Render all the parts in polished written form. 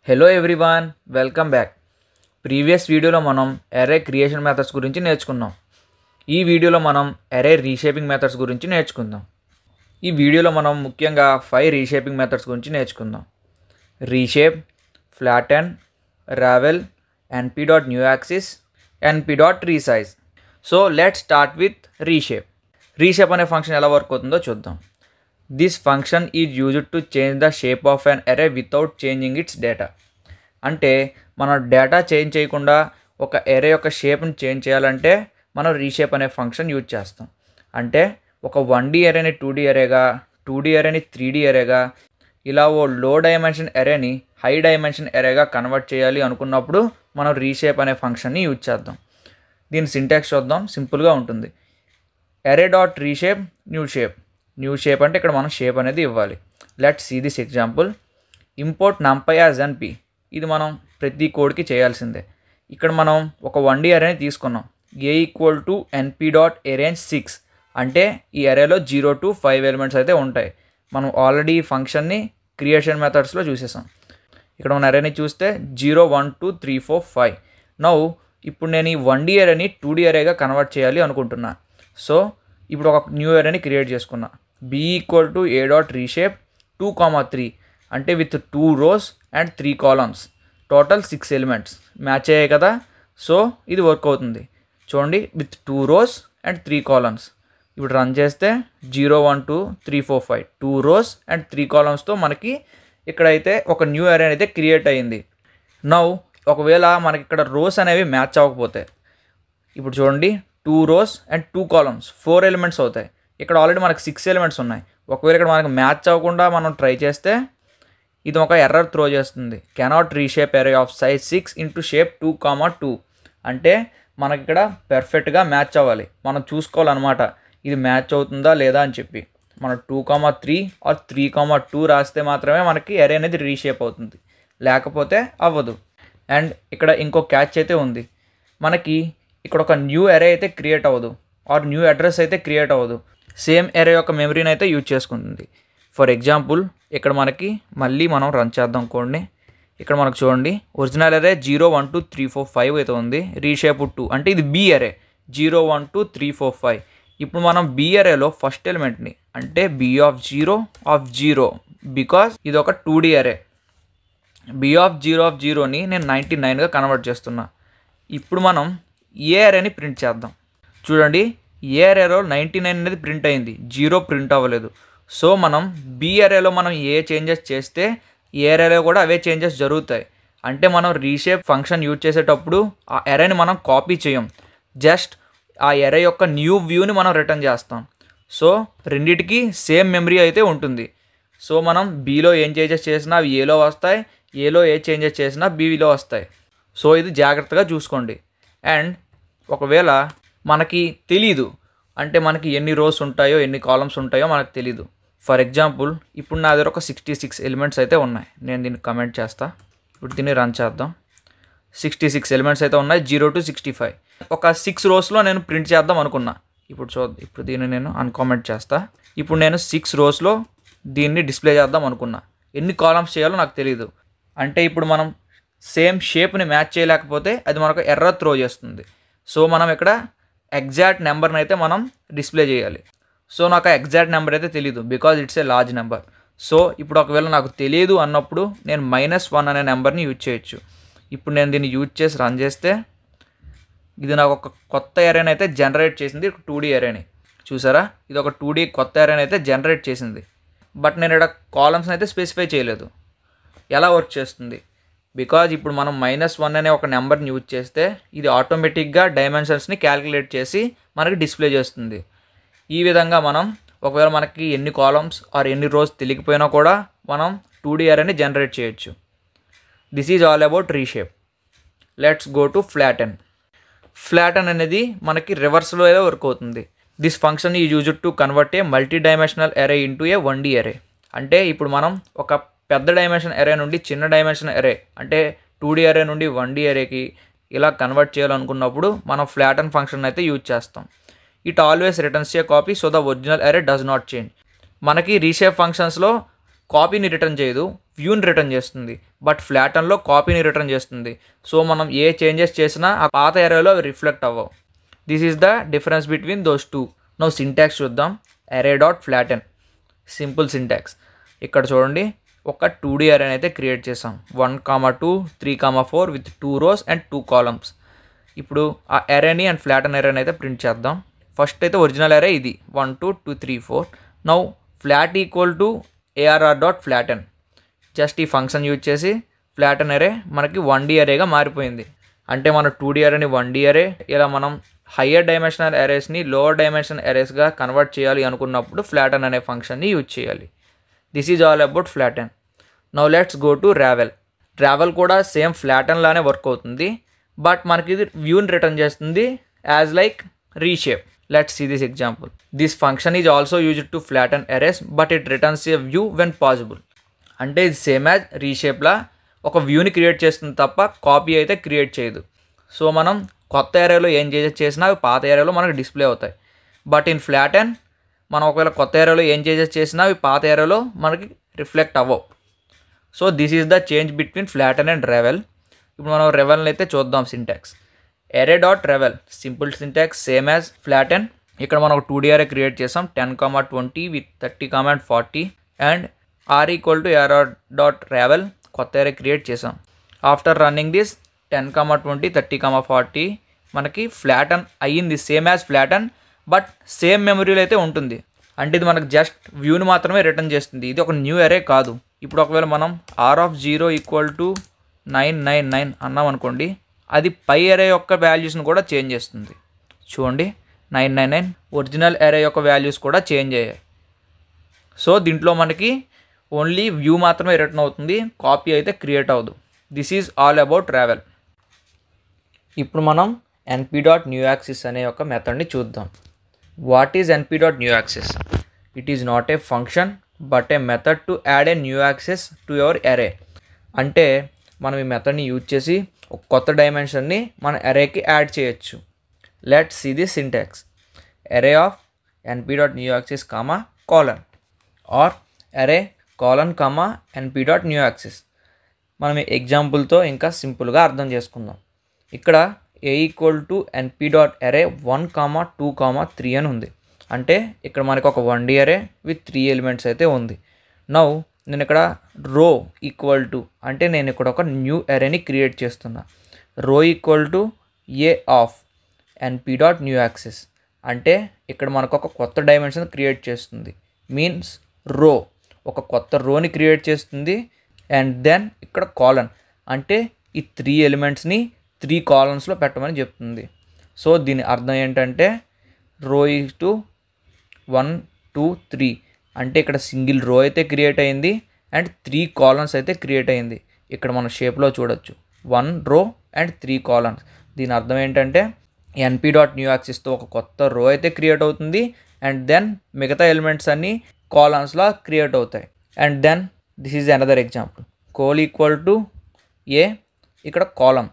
Hello everyone, welcome back. Previous వీడియోలో మనం అరే క్రియేషన్ మెథడ్స్ గురించి నేర్చుకున్నాం. ఈ వీడియోలో మనం అరే రీషేపింగ్ మెథడ్స్ గురించి నేర్చుకుందాం. ఈ వీడియోలో మనం ముఖ్యంగా 5 రీషేపింగ్ మెథడ్స్ గురించి నేర్చుకుందాం. Reshape, flatten, ravel, np.newAxis, np.resize. So let's start with reshape. Reshape అనే ఫంక్షన్ ఎలా వర్క్ అవుతుందో చూద్దాం. This function is used to change the shape of an array without changing its data. అంటే మనం డేటా చేంజ్ చేయకుండా ఒక అరే యొక్క షేప్ని చేంజ్ చేయాలంటే మనం రీషేప్ అనే ఫంక్షన్ యూజ్ చేస్తాం. అంటే ఒక 1D అరేని 2D అరేగా, 2D అరేని 3D అరేగా, ఇలా ఓ low dimension అరేని high dimension అరేగా convert చేయాలి అనుకున్నప్పుడు మనం రీషేప్ అనే ఫంక్షన్ని యూజ్ చేద్దాం. దీని సింటాక్స్ చూద్దాం, సింపుల్గా ఉంటుంది. అరే డాట్ రీషేప్ న్యూ షేప్ అంటే ఇక్కడ మనం షేప్ అనేది ఇవ్వాలి. Let's see this example. Import numpy as np. ఇది మనం ప్రతి కోడ్కి చేయాల్సిందే. ఇక్కడ మనం ఒక 1D అరేని తీసుకున్నాం. a = np.arrange 6 అంటే ఈ అరేలో 0 to 5 ఎలిమెంట్స్ అయితే ఉంటాయి. మనం ఆల్రెడీ ఈ ఫంక్షన్ని క్రియేషన్ మెథడ్స్లో చూసేసాం. ఇక్కడ మన అరేని చూస్తే 0 1 2 3 4 5. నౌ ఇప్పుడు నేను ఈ 1D అరేని 2D అరేగా కన్వర్ట్ చేయాలి అనుకుంటున్నా. సో ఇప్పుడు ఒక న్యూ అరేని క్రియేట్ చేసుకున్నా. b = a.reshape 2, 3 అంటే with 2 rows and 3 columns, total 6 elements match అయ్యాయి కదా. సో ఇది వర్క్ అవుతుంది చూడండి, విత్ 2 rows అండ్ 3 columns. ఇప్పుడు రన్ చేస్తే 0 1 2 3 4 5 2 rows అండ్ 3 columnsతో మనకి ఇక్కడైతే ఒక న్యూ అరే అయితే క్రియేట్ అయ్యింది. నౌ ఒకవేళ మనకి ఇక్కడ రోస్ అనేవి మ్యాచ్ అవ్వకపోతే, ఇప్పుడు చూడండి 2 rows అండ్ 2 columns 4 ఎలిమెంట్స్ అవుతాయి. ఇక్కడ ఆల్రెడీ మనకు 6 ఎలిమెంట్స్ ఉన్నాయి. ఒకవేళ ఇక్కడ మనకు మ్యాచ్ అవ్వకుండా మనం ట్రై చేస్తే ఇది ఒక ఎర్రర్ త్రో చేస్తుంది. కెనాట్ రీషేప్ అరే ఆఫ్ సైజ్ 6 ఇంటూ షేప్ 2, 2 అంటే మనకి ఇక్కడ పెర్ఫెక్ట్గా మ్యాచ్ అవ్వాలి. మనం చూసుకోవాలన్నమాట ఇది మ్యాచ్ అవుతుందా లేదా అని చెప్పి. మనం 2, 3 ఆర్ 3, 2 రాస్తే మాత్రమే మనకి అరే అనేది రీషేప్ అవుతుంది, లేకపోతే అవ్వదు. అండ్ ఇక్కడ ఇంకో క్యాచ్ అయితే ఉంది. మనకి ఇక్కడ ఒక న్యూ అరే అయితే క్రియేట్ అవ్వదు, ఆర్ న్యూ అడ్రస్ అయితే క్రియేట్ అవ్వదు. సేమ్ అరే యొక్క మెమరీని అయితే యూజ్ చేసుకుంటుంది. ఫర్ ఎగ్జాంపుల్ ఇక్కడ మనకి మళ్ళీ మనం రన్ చేద్దాం కోడ్ని. ఇక్కడ మనకు చూడండి ఒరిజినల్ అరే 0 1 2 3 4 5 అయితే ఉంది. రీషేప్ 2 అంటే ఇది బి అరే 0 1 2 3 4 5. ఇప్పుడు మనం బి అరేలో ఫస్ట్ ఎలిమెంట్ని అంటే b(0) బికాజ్ ఇది ఒక 2D అరే. b(0)ని నేను 99గా కన్వర్ట్ చేస్తున్నా. ఇప్పుడు మనం ఏ అరేని ప్రింట్ చేద్దాం. చూడండి ఏ అరేలో 99 అనేది ప్రింట్ అయింది, 0 ప్రింట్ అవ్వలేదు. సో మనం బి అరేలో మనం ఏ చేంజెస్ చేస్తే ఏ అరేలో కూడా అవే చేంజెస్ జరుగుతాయి. అంటే మనం రీషేప్ ఫంక్షన్ యూజ్ చేసేటప్పుడు ఆ అరేని మనం కాపీ చేయం, జస్ట్ ఆ అరే యొక్క న్యూ వ్యూని మనం రిటర్న్ చేస్తాం. సో రెండిటికి సేమ్ మెమరీ అయితే ఉంటుంది. సో మనం బీలో ఏం చేంజెస్ చేసినా అవి ఏలో వస్తాయి, ఏలో ఏ చేంజెస్ చేసినా బీలో వస్తాయి. సో ఇది జాగ్రత్తగా చూసుకోండి. అండ్ ఒకవేళ మనకి తెలీదు అంటే మనకి ఎన్ని రోస్ ఉంటాయో ఎన్ని కాలమ్స్ ఉంటాయో మనకు తెలీదు. ఫర్ ఎగ్జాంపుల్ ఇప్పుడు నా దగ్గర ఒక 66 ఎలిమెంట్స్ అయితే ఉన్నాయి. నేను దీన్ని కమెంట్ చేస్తా. ఇప్పుడు దీన్ని రన్ చేద్దాం. 66 ఎలిమెంట్స్ అయితే ఉన్నాయి, 0 to 65. ఒక 6 రోస్లో నేను ప్రింట్ చేద్దాం అనుకున్నా. ఇప్పుడు దీన్ని నేను అన్కామెంట్ చేస్తా. ఇప్పుడు నేను 6 రోస్లో దీన్ని డిస్ప్లే చేద్దాం అనుకున్నా. ఎన్ని కాలమ్స్ చేయాలో నాకు తెలీదు. అంటే ఇప్పుడు మనం సేమ్ షేప్ని మ్యాచ్ చేయలేకపోతే అది మనకు ఎర్రర్ త్రో చేస్తుంది. సో మనం ఇక్కడ ఎగ్జాక్ట్ నెంబర్ని అయితే మనం డిస్ప్లే చేయాలి. సో నాకు ఆ ఎగ్జాక్ట్ నెంబర్ అయితే తెలియదు because it's a large number. So ఇప్పుడు ఒకవేళ నాకు తెలియదు అన్నప్పుడు నేను -1 అనే నెంబర్ని యూజ్ చేయొచ్చు. ఇప్పుడు నేను దీన్ని యూజ్ చేసి రన్ చేస్తే ఇది నాకు ఒక కొత్త అరేని అయితే జనరేట్ చేసింది, 2D అరేని. చూసారా, ఇది ఒక 2D కొత్త అరేని అయితే జనరేట్ చేసింది. బట్ నేను ఇక్కడ కాలమ్స్ని అయితే స్పెసిఫై చేయలేదు. ఎలా వర్క్ చేస్తుంది? బికాజ్ ఇప్పుడు మనం -1 అనే ఒక నెంబర్ని యూజ్ చేస్తే ఇది ఆటోమేటిక్గా డైమెన్షన్స్ని క్యాలిక్యులేట్ చేసి మనకి డిస్ప్లే చేస్తుంది. ఈ విధంగా మనం ఒకవేళ మనకి ఎన్ని కాలమ్స్ ఆర్ ఎన్ని రోస్ తెలియకపోయినా కూడా మనం 2D అరేని జనరేట్ చేయొచ్చు. This is all about reshape. Let's go to flatten అనేది మనకి రివర్స్లో వర్క్ అవుతుంది. This function is used to convert a multi dimensional array into a 1D array. అంటే ఇప్పుడు మనం ఒక పెద్ద డైమెన్షన్ అరే నుండి చిన్న డైమెన్షన్ అరే అంటే 2D అరే నుండి 1D అరేకి ఇలా కన్వర్ట్ చేయాలనుకున్నప్పుడు మనం ఫ్లాటెన్ ఫంక్షన్ అయితే యూజ్ చేస్తాం. It always returns a copy so the original అరే డస్ నాట్ చేంజ్. మనకి రీషేప్ ఫంక్షన్స్లో కాపీని రిటర్న్ చేయదు, వ్యూని రిటర్న్ చేస్తుంది. బట్ ఫ్లాటన్లో కాపీని రిటర్న్ చేస్తుంది. సో మనం ఏ చేంజెస్ చేసినా ఆ పాత అరేలో అవి రిఫ్లెక్ట్ అవ్వవు. This is the difference between those two. Now syntax చూద్దాం. Array dot flatten, simple syntax. ఇక్కడ చూడండి, ఒక 2D అరేని అయితే క్రియేట్ చేసాం. 1, 2, 3, 4 విత్ 2 rows అండ్ 2 columns. ఇప్పుడు ఆ అరేని అండ్ ఫ్లాటన్ అరేని అయితే ప్రింట్ చేద్దాం. ఫస్ట్ అయితే ఒరిజినల్ అరే ఇది 1, 2, 2, 3, 4. Now flat equal to ARR dot flatten. Just ఈ ఫంక్షన్ యూజ్ చేసి ఫ్లాటన్ అరే మనకి 1D అరేగా మారిపోయింది. అంటే మన 2D అరేని 1D అరే, ఇలా మనం హయ్యర్ డైమెన్షనల్ అరేస్ని లోవర్ డైమెన్షనల్ అరేస్గా కన్వర్ట్ చేయాలి అనుకున్నప్పుడు ఫ్లాటన్ అనే ఫంక్షన్ని యూజ్ చేయాలి. This is all about flatten. Now let's go to ravel. Ravel కూడా సేమ్ ఫ్లాటన్ లానే వర్క్ అవుతుంది, బట్ మనకి ఇది వ్యూని రిటర్న్ చేస్తుంది as like reshape. Let's see this example. This function is also used to flatten arrays, but it returns a view when possible. అంటే ఇది same as రీషేప్లా ఒక వ్యూని క్రియేట్ చేస్తుంది తప్ప కాపీ అయితే క్రియేట్ చేయదు. సో మనం కొత్త ఏరియాలో ఏం చేసినా అవి పాత ఏరియాలో మనకు డిస్ప్లే అవుతాయి. బట్ ఇన్ ఫ్లాటన్ మనం ఒకవేళ కొత్త ఏరియాలో ఏం చేసినా అవి పాత ఏరియాలో మనకి రిఫ్లెక్ట్ అవ్వవు. So this is the change between flatten and revel. ఇప్పుడు మనం రెవెల్ని అయితే చూద్దాం. సింటాక్స్ అరే dot revel, simple syntax same as flatten. ఇక్కడ మనం ఒక 2D అరే క్రియేట్ చేసాం 10, 20 with 30, and 40 and R equal to ARR dot revel కొత్త అరే క్రియేట్ చేసాం. ఆఫ్టర్ రన్నింగ్ దిస్ 10, 20, 30, 40 మనకి ఫ్లాటన్ అయ్యింది same as flatten, but same మెమరీలో అయితే ఉంటుంది. అంటే ఇది మనకు జస్ట్ వ్యూని మాత్రమే రిటర్న్ చేస్తుంది. ఇది ఒక న్యూ అరే కాదు. ఇప్పుడు ఒకవేళ మనం R(0) ఈక్వల్ టు 999 అన్నాం అనుకోండి, అది పై అరే యొక్క వాల్యూస్ని కూడా చేంజ్ చేస్తుంది. చూడండి 999 ఒరిజినల్ అరే యొక్క వాల్యూస్ కూడా చేంజ్ అయ్యాయి. సో దీంట్లో మనకి ఓన్లీ వ్యూ మాత్రమే రిటర్న్ అవుతుంది, కాపీ అయితే క్రియేట్ అవ్వదు. This is all about ravel. ఇప్పుడు మనం np.newAxis అనే ఒక మెథడ్ని చూద్దాం. What is np.newAxis? It is not a function but a method to add a new axis to your array. అంటే మనం ఈ మెథడ్ని యూజ్ చేసి ఒక కొత్త డైమెన్షన్ని మన అరేకి యాడ్ చేయొచ్చు. Let's see the syntax. Array of np.newAxis, colon or array colon, np.newAxis. మనం ఈ ఎగ్జాంపుల్తో ఇంకా సింపుల్గా అర్థం చేసుకుందాం. ఇక్కడ a ఈక్వల్ టు np.array 1, 2, 3 అని ఉంది. అంటే ఇక్కడ మనకు ఒక 1D అరే విత్ 3 ఎలిమెంట్స్ అయితే ఉంది. నౌ నేను ఇక్కడ రో ఈక్వల్ టు, అంటే నేను ఇక్కడ ఒక న్యూ అరేని క్రియేట్ చేస్తున్నా. రో equal to a of np.newAxis, అంటే ఇక్కడ మనకు ఒక కొత్త డైమెన్షన్ క్రియేట్ చేస్తుంది. మీన్స్ రో ఒక కొత్త రోని క్రియేట్ చేస్తుంది. అండ్ దెన్ ఇక్కడ కాలన్, అంటే ఈ 3 ఎలిమెంట్స్ని 3 కాలమ్స్లో పెట్టమని చెప్తుంది. సో దీని అర్థం ఏంటంటే రో ఈజ్ టు 1, 2, 3, అంటే ఇక్కడ సింగిల్ రో అయితే క్రియేట్ అయింది అండ్ 3 కాలమ్స్ అయితే క్రియేట్ అయింది. ఇక్కడ మన షేప్లో చూడొచ్చు 1 రో అండ్ 3 కాలమ్స్. దీని అర్థం ఏంటంటే np.newAxisతో ఒక కొత్త రో అయితే క్రియేట్ అవుతుంది అండ్ దెన్ మిగతా ఎలిమెంట్స్ అన్నీ కాలమ్స్లా క్రియేట్ అవుతాయి. And then this is another example. Col equal to a, ఇక్కడ కాలమ్,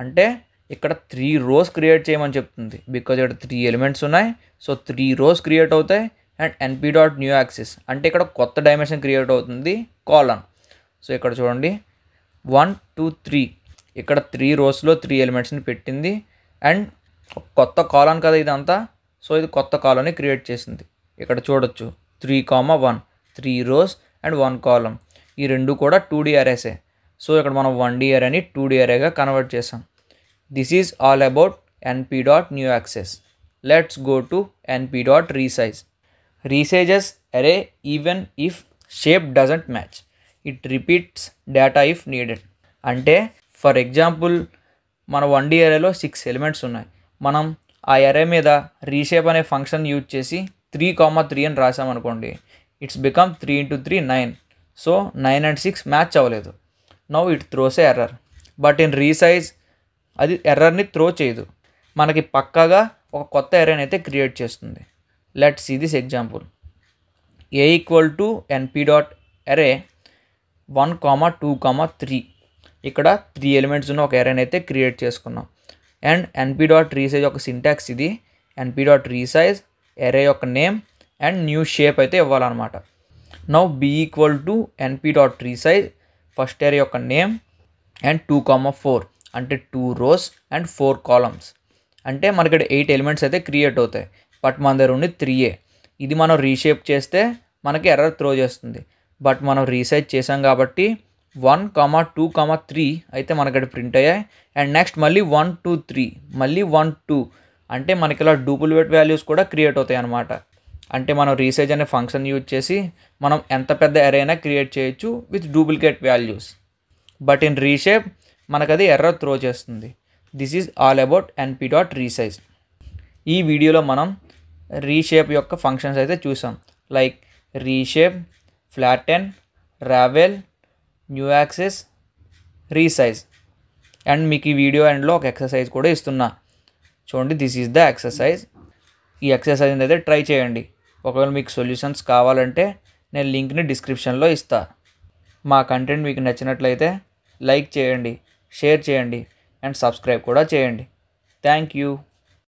అంటే ఇక్కడ 3 rows క్రియేట్ చేయమని చెప్తుంది. బికాజ్ ఇక్కడ 3 ఎలిమెంట్స్ ఉన్నాయి, సో 3 rows క్రియేట్ అవుతాయి. అండ్ np.newAxis అంటే ఇక్కడ కొత్త డైమెన్షన్ క్రియేట్ అవుతుంది, కాలమ్. సో ఇక్కడ చూడండి 1, 2, 3, ఇక్కడ 3 rows 3 ఎలిమెంట్స్ని పెట్టింది అండ్ కొత్త కాలమ్ కదా ఇదంతా. సో ఇది కొత్త కాలమ్ని క్రియేట్ చేసింది. ఇక్కడ చూడొచ్చు 3, 1, 3 rows అండ్ 1 column. ఈ రెండు కూడా 2D అరేసే. సో ఇక్కడ మనం 1D అరేని 2D అరేగా కన్వర్ట్ చేసాం. This is all about np.newAxis. Let's go to np.resize. Resizes array even if shape doesn't match. It repeats data if needed. అంటే ఫర్ ఎగ్జాంపుల్ మన 1D అరేలో 6 elements ఉన్నాయి. మనం ఆ అరే మీద రీషేప్ అనే ఫంక్షన్ యూజ్ చేసి 3, 3 అని రాసామనుకోండి, it's become 3 × 3 9. So 9 and 6 match అవ్వలేదు. Now it throws a error. But in resize అది ఎర్రర్ని త్రో చేయదు, మనకి పక్కాగా ఒక కొత్త ఎర్రర్ని అయితే క్రియేట్ చేస్తుంది. Let's see this example. a equal to np.array 1, 2, 3. ఇక్కడ 3 ఎలిమెంట్స్ ఉన్న ఒక ఎర్రర్ని అయితే క్రియేట్ చేసుకున్నాం. అండ్ np.resize ఒక సింటాక్స్ ఇది. np.resize అరే యొక్క నేమ్ అండ్ న్యూ షేప్ అయితే ఇవ్వాలన్నమాట. Now b equal to np dot resize first array యొక్క నేమ్ అండ్ 2,4 అంటే 2 rows అండ్ 4 columns. అంటే మనకి 8 ఎలిమెంట్స్ అయితే క్రియేట్ అవుతాయి. బట్ మన దగ్గర ఉండి 3a. ఇది మనం రీషేప్ చేస్తే మనకి ఎర్రర్ త్రో చేస్తుంది. బట్ మనం రీసైజ్ చేసాం కాబట్టి 1, 2, 3 అయితే మనకి ప్రింట్ అయ్యాయి. అండ్ నెక్స్ట్ మళ్ళీ 1, 2, 3 మళ్ళీ 1, 2 అంటే మనకి ఇలా డూప్లికేట్ వాల్యూస్ కూడా క్రియేట్ అవుతాయి అన్నమాట. అంటే మనం రీసైజ్ అనే ఫంక్షన్ యూజ్ చేసి మనం ఎంత పెద్ద అరే అయినా క్రియేట్ చేయొచ్చు with duplicate values. But in reshape మనకు అది ఎర్రర్ త్రో చేస్తుంది. This is all about np dot resize. ఈ వీడియోలో మనం రీషేప్ యొక్క ఫంక్షన్స్ అయితే చూసాం. Like reshape, flatten, ravel, new axis, resize. And మీకు ఈ వీడియో ఎండ్లో ఒక ఎక్సర్సైజ్ కూడా ఇస్తున్నా చూడండి. This is the exercise. ఈ ఎక్సర్సైజ్ అయితే ట్రై చేయండి. ఒకవేళ మీకు సొల్యూషన్స్ కావాలంటే నేను లింక్ని డిస్క్రిప్షన్లో ఇస్తా. మా కంటెంట్ మీకు నచ్చినట్లయితే లైక్ చేయండి, షేర్ చేయండి అండ్ సబ్స్క్రైబ్ కూడా చేయండి. Thank you.